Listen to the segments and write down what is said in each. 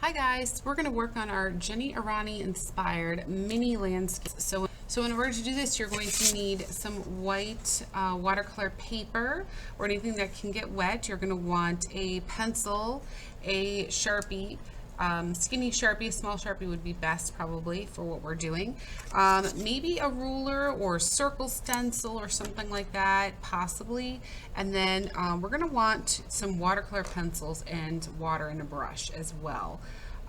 Hi guys, we're going to work on our Jen Aranyi inspired mini landscape. So in order to do this, you're going to need some white watercolor paper or anything that can get wet. You're going to want a pencil, a sharpie, skinny sharpie, a small sharpie would be best probably for what we're doing. Maybe a ruler or circle stencil or something like that, possibly. And then we're going to want some watercolor pencils and water and a brush as well.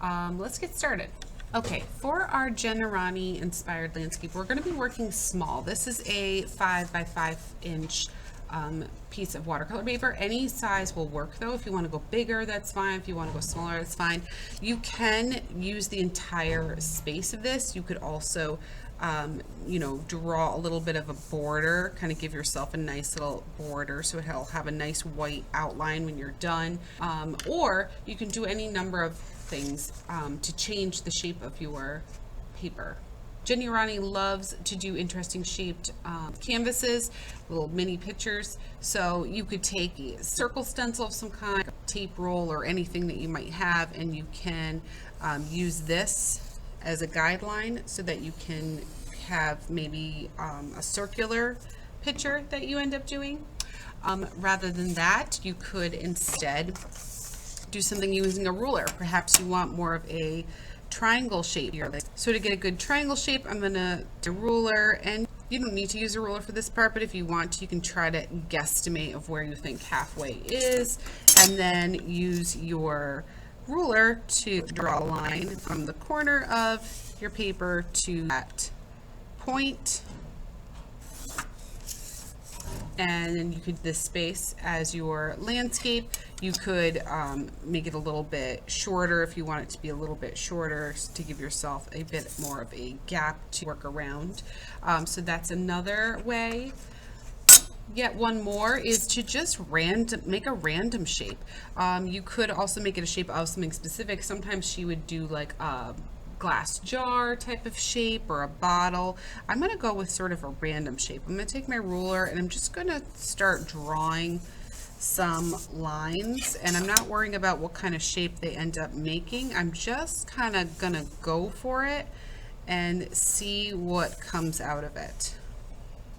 Let's get started. Okay, for our Jen Aranyi inspired landscape, we're going to be working small. This is a 5 by 5 inch piece of watercolor paper. Any size will work though. If you want to go bigger, that's fine. If you want to go smaller, that's fine. You can use the entire space of this. You could also draw a little bit of a border, kind of give yourself a nice little border so it'll have a nice white outline when you're done. Or you can do any number of things to change the shape of your paper. Jen Aranyi loves to do interesting shaped canvases, little mini pictures. So you could take a circle stencil of some kind, a tape roll or anything that you might have, and you can use this as a guideline so that you can have maybe a circular picture that you end up doing. Rather than that, you could instead do something using a ruler. Perhaps you want more of a triangle shape here. So to get a good triangle shape, I'm gonna do a ruler, and you don't need to use a ruler for this part, but if you want to, you can try to guesstimate of where you think halfway is, and then use your ruler to draw a line from the corner of your paper to that point. And then you could this space as your landscape. You could make it a little bit shorter if you want it to be a little bit shorter to give yourself a bit more of a gap to work around. So that's another way. Yet one more is to just make a random shape. You could also make it a shape of something specific. Sometimes she would do like a glass jar type of shape or a bottle. I'm going to go with sort of a random shape. I'm going to take my ruler and I'm just going to start drawing some lines, and I'm not worrying about what kind of shape they end up making. I'm just kind of going to go for it and see what comes out of it.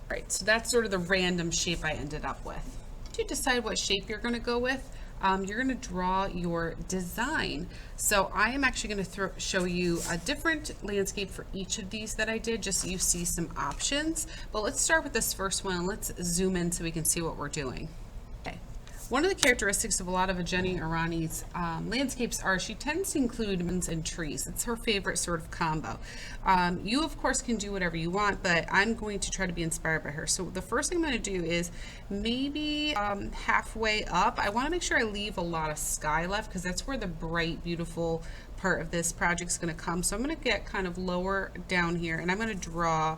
All right, so that's sort of the random shape I ended up with. To decide what shape you're going to go with, you're going to draw your design. So I am actually going to show you a different landscape for each of these that I did, just so you see some options. But let's start with this first one. Let's zoom in so we can see what we're doing. Okay. One of the characteristics of a lot of Jen Aranyi's landscapes are she tends to include mountains and trees. It's her favorite sort of combo. You of course can do whatever you want, but I'm going to try to be inspired by her. So the first thing I'm going to do is maybe halfway up, I want to make sure I leave a lot of sky left because that's where the bright, beautiful part of this project is going to come. So I'm going to get kind of lower down here, and I'm going to draw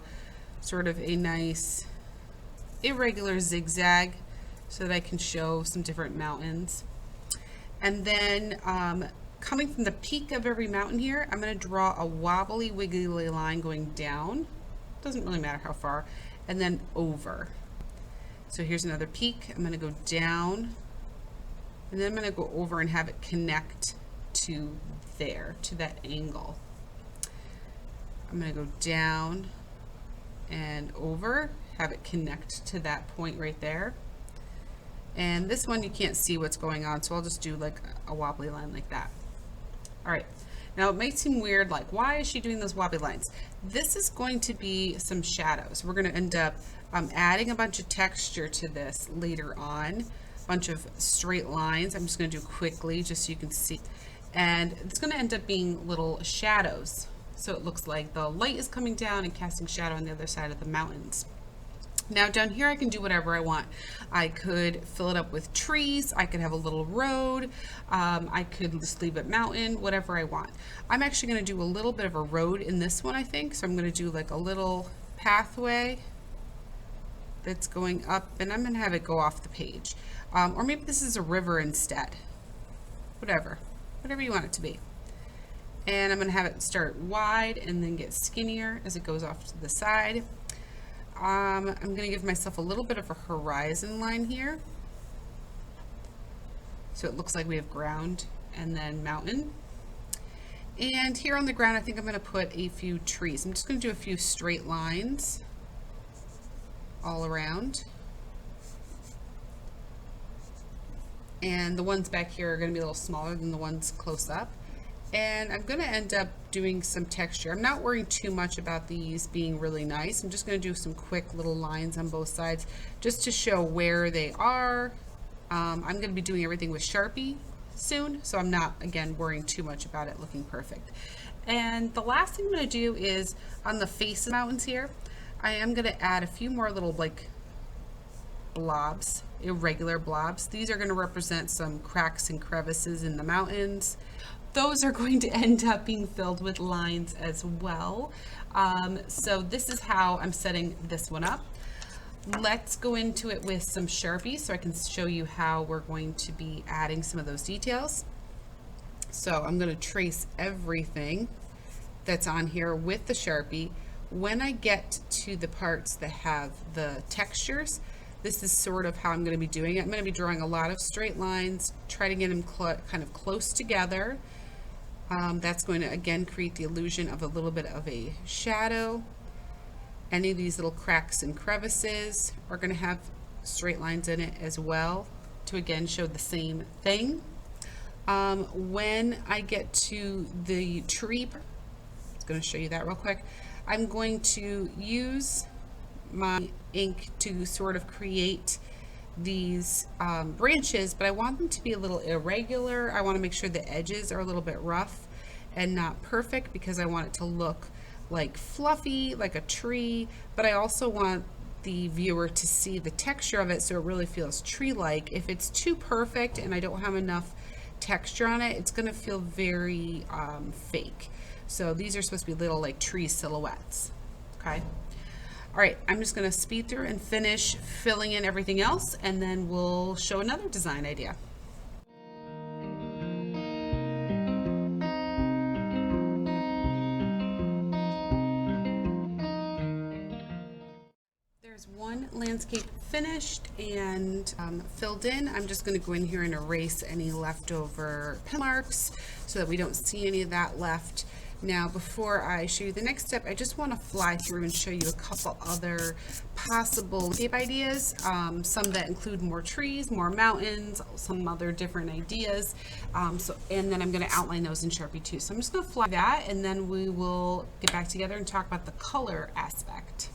sort of a nice irregular zigzag so that I can show some different mountains. And then coming from the peak of every mountain here, I'm going to draw a wobbly, wiggly line going down. Doesn't really matter how far. And then over. So here's another peak. I'm going to go down. And then I'm going to go over and have it connect to there, to that angle. I'm going to go down and over, have it connect to that point right there. And this one you can't see what's going on, so I'll just do like a wobbly line like that. All right, now it might seem weird, like why is she doing those wobbly lines? This is going to be some shadows. We're going to end up adding a bunch of texture to this later on, a bunch of straight lines. I'm just going to do quickly just so you can see. And it's going to end up being little shadows. So it looks like the light is coming down and casting shadow on the other side of the mountains. Now down here I can do whatever I want. I could fill it up with trees, I could have a little road, I could just leave it mountain, whatever I want. I'm actually going to do a little bit of a road in this one, I think. So I'm going to do like a little pathway that's going up, and I'm going to have it go off the page. Or maybe this is a river instead. Whatever you want it to be. And I'm going to have it start wide and then get skinnier as it goes off to the side. I'm going to give myself a little bit of a horizon line here. So it looks like we have ground and then mountain. And here on the ground, I think I'm going to put a few trees. I'm just going to do a few straight lines all around. And the ones back here are going to be a little smaller than the ones close up. And I'm going to end up doing some texture. I'm not worrying too much about these being really nice. I'm just going to do some quick little lines on both sides just to show where they are. I'm going to be doing everything with Sharpie soon, so I'm not, again, worrying too much about it looking perfect. And the last thing I'm going to do is on the face of the mountains here, I am going to add a few more little like blobs, irregular blobs. These are going to represent some cracks and crevices in the mountains. Those are going to end up being filled with lines as well. So this is how I'm setting this one up. Let's go into it with some Sharpie so I can show you how we're going to be adding some of those details. So I'm going to trace everything that's on here with the Sharpie. When I get to the parts that have the textures, this is sort of how I'm going to be doing it. I'm going to be drawing a lot of straight lines, try to get them kind of close together. That's going to again create the illusion of a little bit of a shadow. Any of these little cracks and crevices are going to have straight lines in it as well to again show the same thing. When I get to the tree, I'm going to show you that real quick. I'm going to use my ink to sort of create these branches, but I want them to be a little irregular. I want to make sure the edges are a little bit rough and not perfect because I want it to look like fluffy, like a tree, but I also want the viewer to see the texture of it so it really feels tree-like. If it's too perfect and I don't have enough texture on it, it's going to feel very fake. So these are supposed to be little like tree silhouettes. Okay. All right, I'm just going to speed through and finish filling in everything else, and then we'll show another design idea. There's one landscape finished and filled in. I'm just going to go in here and erase any leftover pen marks so that we don't see any of that left. Now, before I show you the next step, I just want to fly through and show you a couple other possible landscape ideas, some that include more trees, more mountains, some other different ideas. And then I'm going to outline those in Sharpie too. So I'm just going to fly that, and then we will get back together and talk about the color aspect.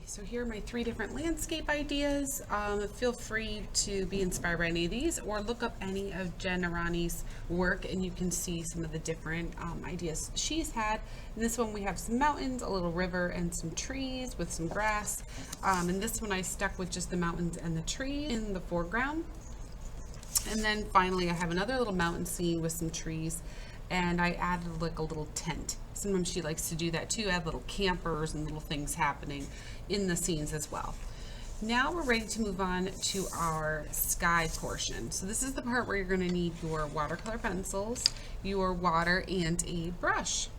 So here are my 3 different landscape ideas. Feel free to be inspired by any of these or look up any of Jen Aranyi's work and you can see some of the different ideas she's had. In this one we have some mountains, a little river, and some trees with some grass. And this one I stuck with just the mountains and the tree in the foreground. And then finally I have another little mountain scene with some trees, and I added like a little tent. Sometimes she likes to do that too, add little campers and little things happening in the scenes as well. Now we're ready to move on to our sky portion. So this is the part where you're going to need your watercolor pencils, your water, and a brush.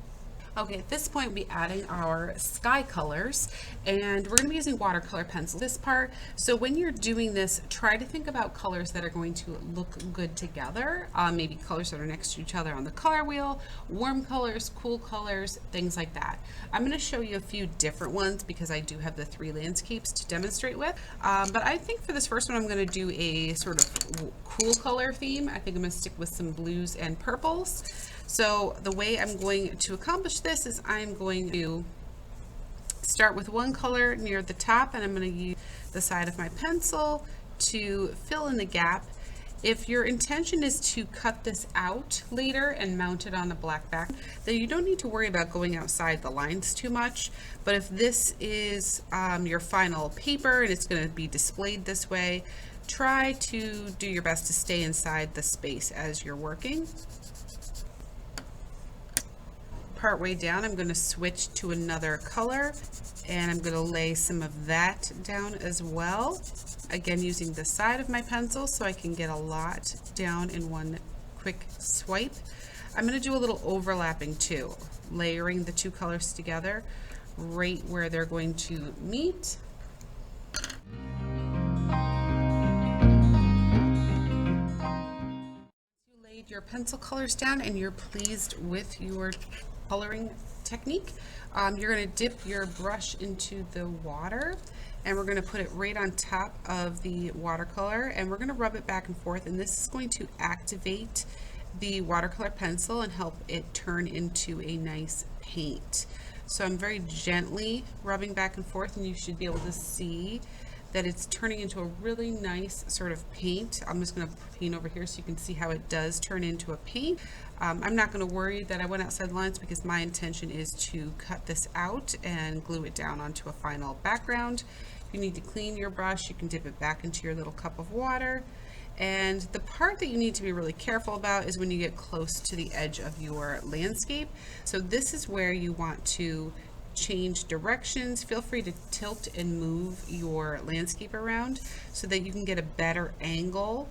Okay, at this point we'll be adding our sky colors, and we're going to be using watercolor pencils this part. So when you're doing this, try to think about colors that are going to look good together, maybe colors that are next to each other on the color wheel, warm colors, cool colors, things like that. I'm going to show you a few different ones because I do have the 3 landscapes to demonstrate with, but I think for this first one I'm going to do a sort of cool color theme. I think I'm going to stick with some blues and purples. So the way I'm going to accomplish this is I'm going to start with one color near the top, and I'm going to use the side of my pencil to fill in the gap. If your intention is to cut this out later and mount it on a black back, then you don't need to worry about going outside the lines too much. But if this is your final paper and it's going to be displayed this way, try to do your best to stay inside the space as you're working. Partway down, I'm going to switch to another color, and I'm going to lay some of that down as well. Again, using the side of my pencil so I can get a lot down in one quick swipe. I'm going to do a little overlapping too, layering the two colors together right where they're going to meet. You laid your pencil colors down and you're pleased with your coloring technique. You're going to dip your brush into the water, and we're going to put it right on top of the watercolor, and we're going to rub it back and forth, and this is going to activate the watercolor pencil and help it turn into a nice paint. So I'm very gently rubbing back and forth, and you should be able to see that it's turning into a really nice sort of paint. I'm just going to paint over here so you can see how it does turn into a paint. I'm not going to worry that I went outside the lines because my intention is to cut this out and glue it down onto a final background. If you need to clean your brush, you can dip it back into your little cup of water. And the part that you need to be really careful about is when you get close to the edge of your landscape. So this is where you want to change directions. Feel free to tilt and move your landscape around so that you can get a better angle,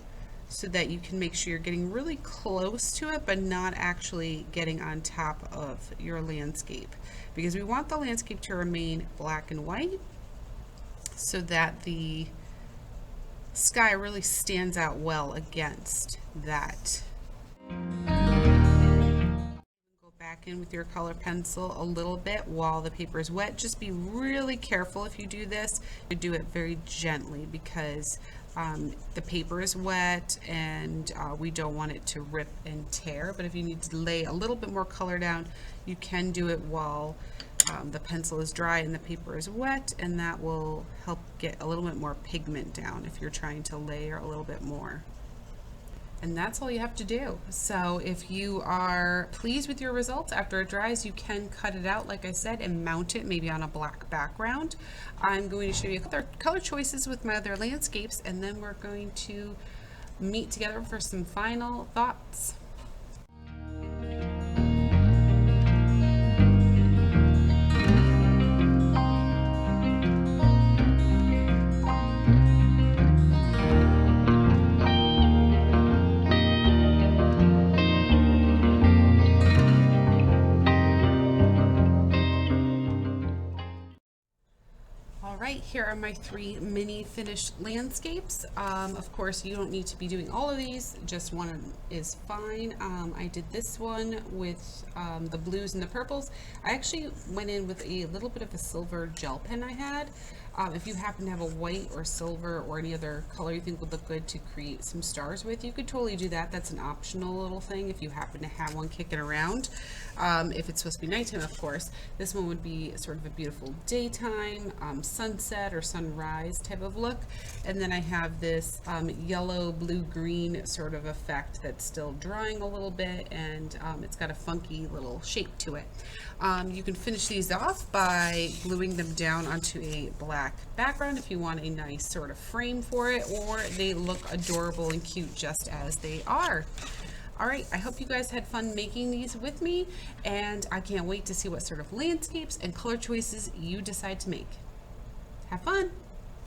so that you can make sure you're getting really close to it but not actually getting on top of your landscape, because we want the landscape to remain black and white so that the sky really stands out well against that. Back in with your color pencil a little bit while the paper is wet. Just be really careful if you do this. You do it very gently because the paper is wet and we don't want it to rip and tear. But if you need to lay a little bit more color down, you can do it while the pencil is dry and the paper is wet, and that will help get a little bit more pigment down if you're trying to layer a little bit more. And that's all you have to do. So if you are pleased with your results after it dries, you can cut it out, like I said, and mount it maybe on a black background. I'm going to show you other color choices with my other landscapes, and then we're going to meet together for some final thoughts. Here are my 3 mini finished landscapes. Of course, you don't need to be doing all of these, just one is fine. I did this one with the blues and the purples. I actually went in with a little bit of a silver gel pen I had. If you happen to have a white or silver or any other color you think would look good to create some stars with, you could totally do that. That's an optional little thing if you happen to have one kicking around. If it's supposed to be nighttime, of course. This one would be sort of a beautiful daytime, sunset or sunrise type of look. And then I have this yellow, blue, green sort of effect that's still drying a little bit, and it's got a funky little shape to it. You can finish these off by gluing them down onto a black background if you want a nice sort of frame for it, or they look adorable and cute just as they are. All right, I hope you guys had fun making these with me, and I can't wait to see what sort of landscapes and color choices you decide to make. Have fun!